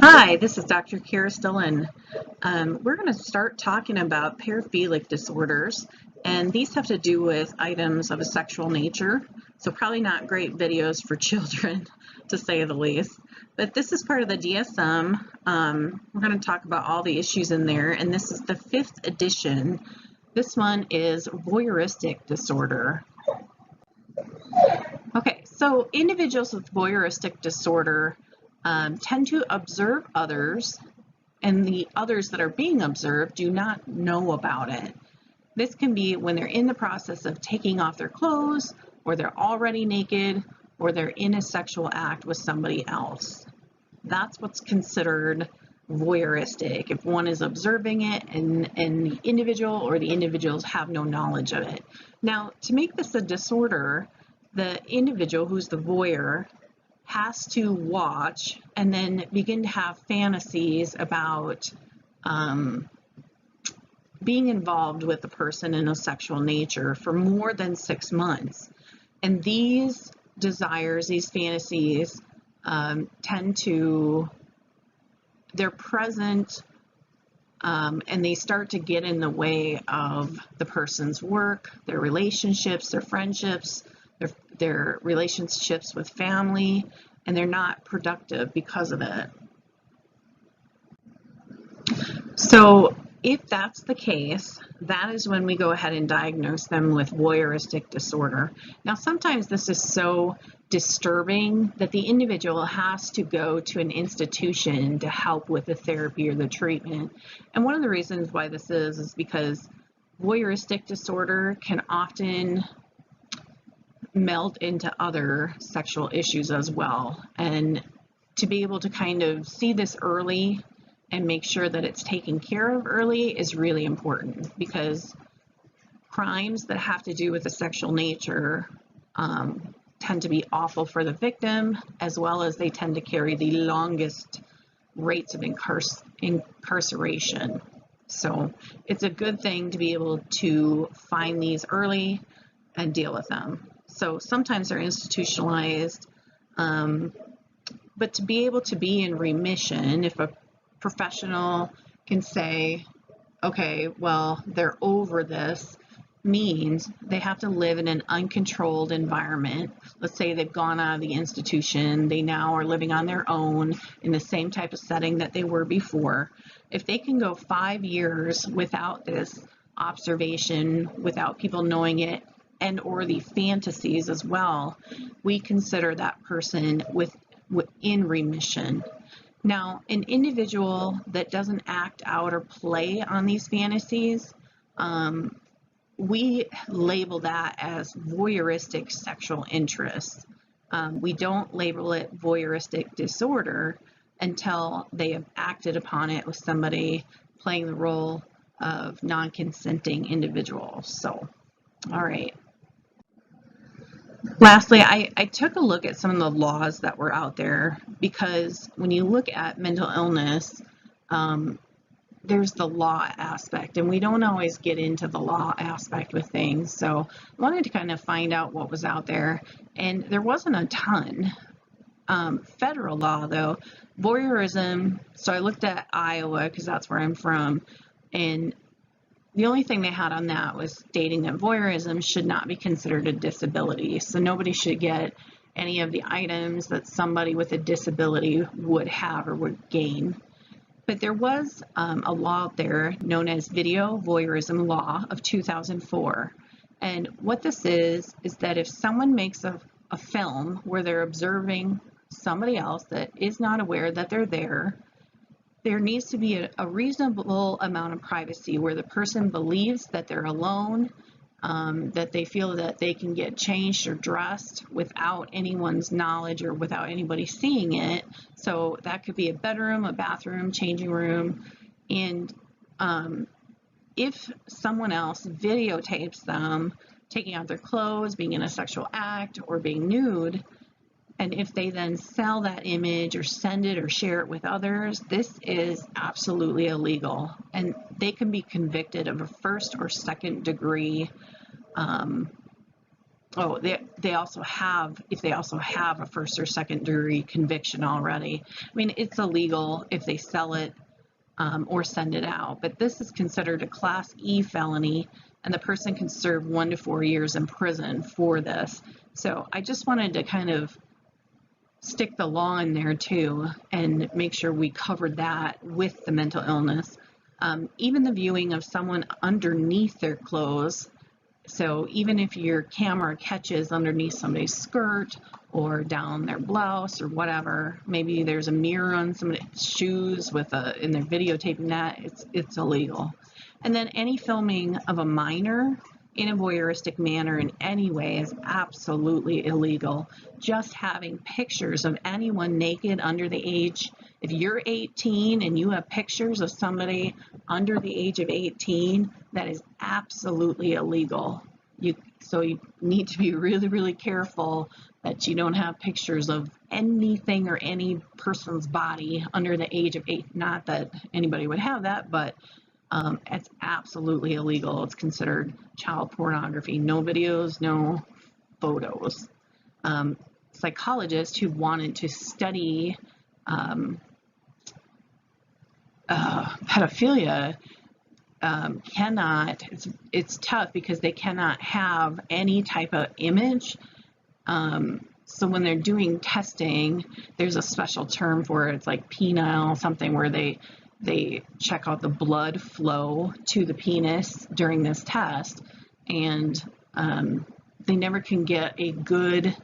Hi, this is Dr. Kira Stillen. We're going to start talking about paraphilic disorders, and these have to do with items of a sexual nature, so probably not great videos for children, to say the least. But this is part of the DSM. We're going to talk about all the issues in there, and this is the 5th edition. This one is voyeuristic disorder. Okay, so individuals with voyeuristic disorder tend to observe others, and the others that are being observed do not know about it. This can be when they're in the process of taking off their clothes, or they're already naked, or they're in a sexual act with somebody else. That's what's considered voyeuristic, if one is observing it and the individual or the individuals have no knowledge of it. Now, to make this a disorder, the individual who's the voyeur has to watch and then begin to have fantasies about being involved with the person in a sexual nature for more than 6 months. And these desires, these fantasies, they're present and they start to get in the way of the person's work, their relationships, their friendships, their relationships with family, and they're not productive because of it. So if that's the case, that is when we go ahead and diagnose them with voyeuristic disorder. Now, sometimes this is so disturbing that the individual has to go to an institution to help with the therapy or the treatment. And one of the reasons why this is because voyeuristic disorder can often meld into other sexual issues as well. And to be able to kind of see this early and make sure that it's taken care of early is really important, because crimes that have to do with the sexual nature tend to be awful for the victim, as well as they tend to carry the longest rates of incarceration. So it's a good thing to be able to find these early and deal with them. So sometimes they're institutionalized, but to be able to be in remission, if a professional can say, okay, well, they're over this, means they have to live in an uncontrolled environment. Let's say they've gone out of the institution, they now are living on their own in the same type of setting that they were before. If they can go 5 years without this observation, without people knowing it, and or the fantasies as well, we consider that person in remission. Now, an individual that doesn't act out or play on these fantasies, we label that as voyeuristic sexual interest. We don't label it voyeuristic disorder until they have acted upon it with somebody playing the role of non-consenting individuals. So, all right. Lastly, I took a look at some of the laws that were out there, because when you look at mental illness, there's the law aspect, and we don't always get into the law aspect with things. So I wanted to kind of find out what was out there, and there wasn't a ton. Federal law, though, voyeurism, so I looked at Iowa because that's where I'm from, and the only thing they had on that was stating that voyeurism should not be considered a disability. So nobody should get any of the items that somebody with a disability would have or would gain. But there was a law out there known as Video Voyeurism Law of 2004. And what this is that if someone makes a film where they're observing somebody else that is not aware that they're there, there needs to be a reasonable amount of privacy where the person believes that they're alone, that they feel that they can get changed or dressed without anyone's knowledge or without anybody seeing it. So that could be a bedroom, a bathroom, changing room. And if someone else videotapes them taking out their clothes, being in a sexual act, or being nude, and if they then sell that image or send it or share it with others, this is absolutely illegal. And they can be convicted of a 1st or 2nd degree. They they also have, if they also have a first or second degree conviction already. I mean, it's illegal if they sell it or send it out, but this is considered a Class E felony, and the person can serve 1 to 4 years in prison for this. So I just wanted to kind of stick the law in there too and make sure we covered that with the mental illness. Even the viewing of someone underneath their clothes. So even if your camera catches underneath somebody's skirt or down their blouse or whatever, maybe there's a mirror on somebody's shoes with and they're videotaping that, it's illegal. And then any filming of a minor in a voyeuristic manner in any way is absolutely illegal. Just having pictures of anyone naked under the age, if you're 18 and you have pictures of somebody under the age of 18, that is absolutely illegal. So you need to be really, really careful that you don't have pictures of anything or any person's body under the age of 8. Not that anybody would have that, but it's absolutely illegal. It's considered child pornography. No videos, no photos. Psychologists who wanted to study pedophilia cannot, it's tough because they cannot have any type of image. So when they're doing testing, there's a special term for it. It's like penile something, where they check out the blood flow to the penis during this test, and they never can get a good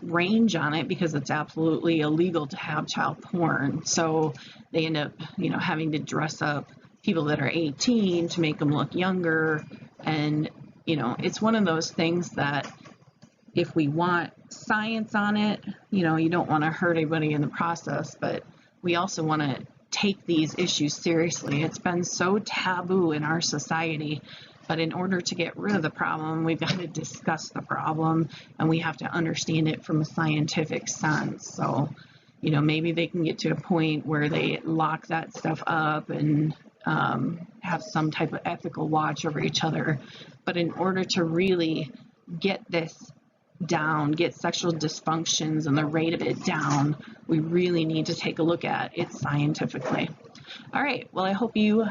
range on it because it's absolutely illegal to have child porn. So they end up, having to dress up people that are 18 to make them look younger. And, it's one of those things that if we want science on it, you don't want to hurt anybody in the process, but we also want to take these issues seriously. It's been so taboo in our society, but in order to get rid of the problem, we've got to discuss the problem, and we have to understand it from a scientific sense. So, maybe they can get to a point where they lock that stuff up and have some type of ethical watch over each other. But in order to really get this down, get sexual dysfunctions and the rate of it down, we really need to take a look at it scientifically. All right, well, I hope you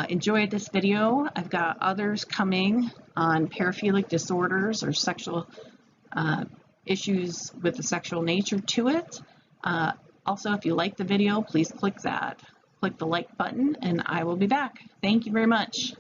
enjoyed this video. I've got others coming on paraphilic disorders or sexual issues with the sexual nature to it. Also, if you like the video, please click the like button, and I will be back. Thank you very much.